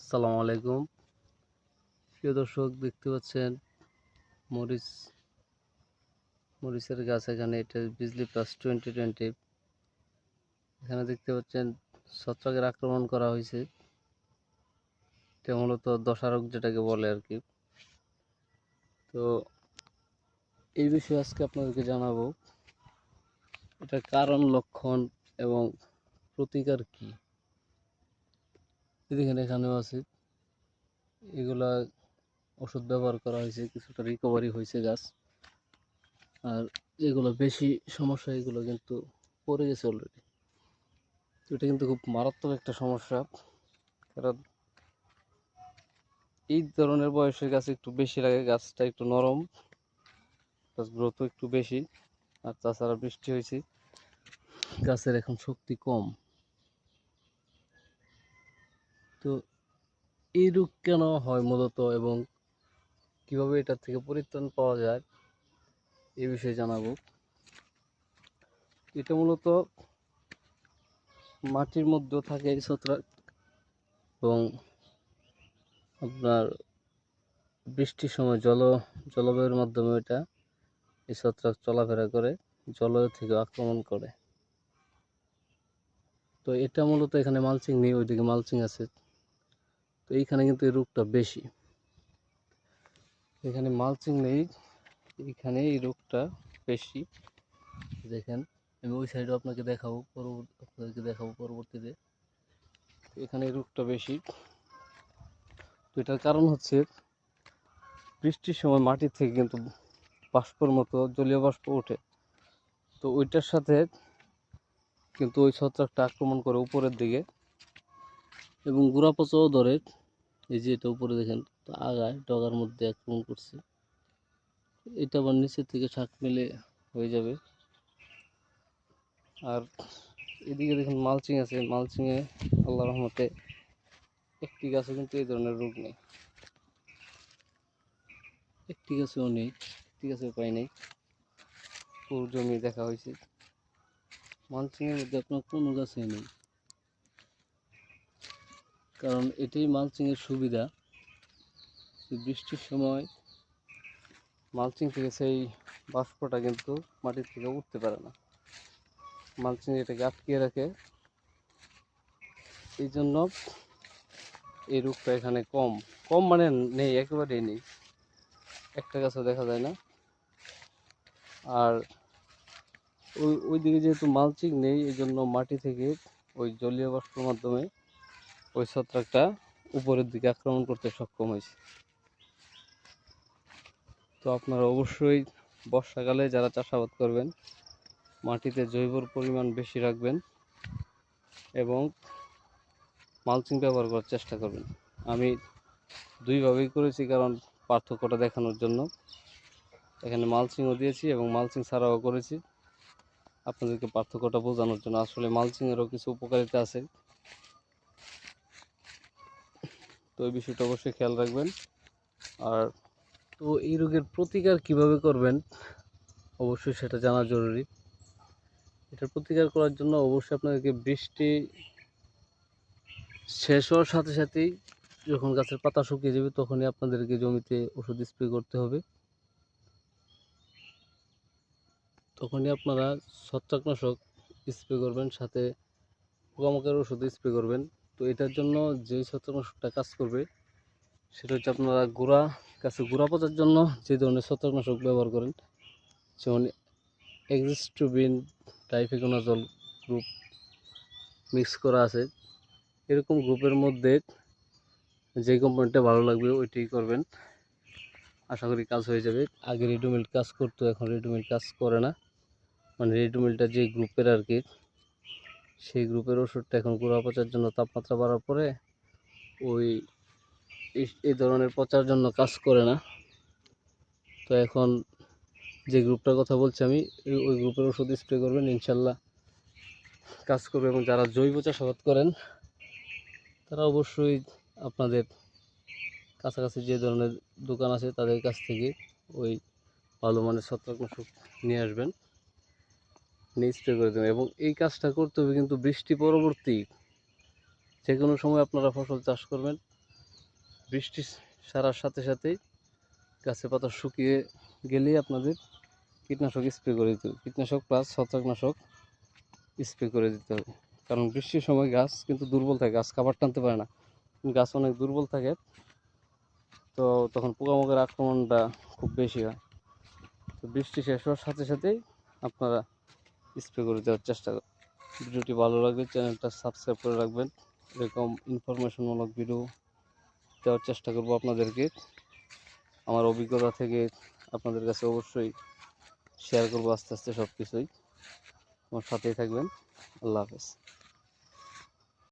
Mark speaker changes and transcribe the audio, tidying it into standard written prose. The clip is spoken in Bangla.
Speaker 1: আসসালামু আলাইকুম। প্রিয় দর্শক, দেখতে পাচ্ছেন মরিচ মরিচের গাছ। এখানে এটা বিজলি প্লাস 2020। এখানে দেখতে পাচ্ছেন ছত্রাকের আক্রমণ করা হয়েছে। এটা মূলত দশারোগ যেটাকে বলে আর কি। তো এই বিষয়ে আজকে আপনাদেরকে জানাবো এটার কারণ, লক্ষণ এবং প্রতিকার কি। দেখেন এখানেও আছে, এগুলা ওষুধ ব্যবহার করা হয়েছে, কিছুটা রিকভারি হয়েছে গাছ। আর যেগুলো বেশি সমস্যা এগুলো কিন্তু পড়ে গেছে অলরেডি। তো এটা কিন্তু খুব মারাত্মক একটা সমস্যা, কারণ এই ধরনের বয়সের গাছ একটু বেশি লাগে, গাছটা একটু নরম, প্লাস গ্রোথও একটু বেশি। আর তাছাড়া বৃষ্টি হয়েছে, গাছের এখন শক্তি কম। তো এই রোগ কেন হয় মূলত এবং কিভাবে এটা থেকে পরিত্রাণ পাওয়া যায় এই বিষয়ে জানাবো। এটা মূলত মাটির মধ্যেও থাকে এই ছত্রাক, এবং আপনার বৃষ্টির সময় জলবায়ুর মাধ্যমে এটা এই ছত্রাক চলাফেরা করে, জলবায়ু থেকে আক্রমণ করে। তো এটা মূলত এখানে মালচিং নেই, ওইদিকে মালচিং আছে। তো এইখানে কিন্তু এই রোগটা বেশি, এখানে মালচিং নেই, এইখানে এই রোগটা বেশি। দেখেন আমি ওই সাইডে আপনাদেরকে দেখাবো পরবর্তীতে। এখানে এই রোগটা বেশি। তো এটার কারণ হচ্ছে বৃষ্টির সময় মাটির থেকে কিন্তু বাষ্পর মতো জলীয় বাষ্প ওঠে। তো ওইটার সাথে কিন্তু ওই ছত্রাকটা আক্রমণ করে উপরের দিকে, এবং গোড়া পচাও ধরে। এই যে এটা উপরে দেখেন আগায় ডগার মধ্যে আক্রমণ করছে, এটা আবার নিচের থেকে শাক মিলে হয়ে যাবে। আর এদিকে দেখুন মালচিং আছে, মালচিংয়ে আল্লাহর রহমতে একটি গাছে কিন্তু এই ধরনের রোগ নেই, একটি গাছেও নেই, একটি গাছেও পাই নাই। পুরো জমি দেখা হয়েছে, মালচিংয়ের মধ্যে আপনার কোনো গাছে নেই। কারণ এটাই মালচিংয়ের সুবিধা, বৃষ্টির সময় মালচিং থেকে সেই বাষ্পটা কিন্তু মাটির থেকে উঠতে পারে না, মালচিং এটাকে আটকিয়ে রাখে। এই জন্য এই রোগটা এখানে কম কম মানে নেই, একেবারেই নেই, একটা গাছও দেখা যায় না। আর ওইদিকে যেহেতু মালচিং নেই, এই জন্য মাটি থেকে ওই জলীয় বাষ্পের মাধ্যমে ওই ছত্রাকটা উপরের দিকে আক্রমণ করতে সক্ষম হয়েছে। তো আপনারা অবশ্যই বর্ষাকালে যারা চাষাবাদ করবেন মাটিতে জৈবর পরিমাণ বেশি রাখবেন এবং মালচিং ব্যবহার করার চেষ্টা করবেন। আমি দুইভাবেই করেছি, কারণ পার্থক্যটা দেখানোর জন্য। এখানে মালচিংও দিয়েছি এবং মালচিং ছাড়াও করেছি, আপনাদেরকে পার্থক্যটা বোঝানোর জন্য। আসলে মালচিংয়েরও কিছু উপকারিতা আছে, তো এই বিষয়টা অবশ্যই খেয়াল রাখবেন। আর তো এই রোগের প্রতিকার কিভাবে করবেন অবশ্যই সেটা জানা জরুরি। এটার প্রতিকার করার জন্য অবশ্যই আপনাদেরকে বৃষ্টি শেষ হওয়ার সাথে সাথেই, যখন গাছের পাতা শুকিয়ে যাবে, তখনই আপনাদেরকে জমিতে ওষুধ স্প্রে করতে হবে। তখনই আপনারা ছত্রাকনাশক স্প্রে করবেন, সাথে পোকামাকড়ের ওষুধ স্প্রে করবেন। তো এটার জন্য যেই ছত্রাকনাশকটা কাজ করবে সেটা হচ্ছে, আপনারা গাছের গোড়া পচার জন্য যে ধরনের ছত্রাকনাশক ব্যবহার করেন, যেমন এক্সিস্ট্রোবিন, ডাইফেকোনাজল গ্রুপ মিক্স করা আছে, এরকম গ্রুপের মধ্যে যে কোম্পানিটা ভালো লাগবে ওইটাই করবেন, আশা করি কাজ হয়ে যাবে। আগে রেডিমেড কাজ করতো, এখন রেডিমেড কাজ করে না, মানে রেডিমেডটা যে গ্রুপের আর কি, সেই গ্রুপের ওষুধটা এখন গোড়া পচার জন্য তাপমাত্রা বাড়ার পরে ওই এই ধরনের পচার জন্য কাজ করে না। তো এখন যে গ্রুপটার কথা বলছি আমি, ওই গ্রুপের ওষুধ স্প্রে করবেন, ইনশাল্লাহ কাজ করবে। এবং যারা জৈব চাষাবাদ করেন তারা অবশ্যই আপনাদের কাছাকাছি যে ধরনের দোকান আছে তাদের কাছ থেকে ওই ভালো মানের ছত্রাকনাশক নিয়ে আসবেন, নিয়ে স্প্রে করে দেবেন। এবং এই কাজটা করতে হবে কিন্তু বৃষ্টি পরবর্তী, যে কোনো সময় আপনারা ফসল চাষ করবেন, বৃষ্টি সারার সাথে সাথেই গাছের পাতা শুকিয়ে গেলেই আপনাদের কীটনাশক স্প্রে করে দিতে হবে, কীটনাশক প্লাস ছত্রাকনাশক স্প্রে করে দিতে হবে। কারণ বৃষ্টির সময় গাছ কিন্তু দুর্বল থাকে, গাছ খাবার টানতে পারে না, গাছ অনেক দুর্বল থাকে, তো তখন পোকামাকড়ের আক্রমণটা খুব বেশি হয়। তো বৃষ্টি শেষ হওয়ার সাথে সাথেই আপনারা স্প্রে করে দেওয়ার চেষ্টা করুন। ভিডিওটি ভালো লাগলে চ্যানেলটা সাবস্ক্রাইব করে রাখবেন। এরকম ইনফরমেশনমূলক ভিডিও দেওয়ার চেষ্টা করব আপনাদেরকে। আমার অভিজ্ঞতা থেকে আপনাদের কাছে অবশ্যই শেয়ার করব আস্তে আস্তে সব কিছুই। আমার সাথেই থাকবেন। আল্লাহ হাফেজ।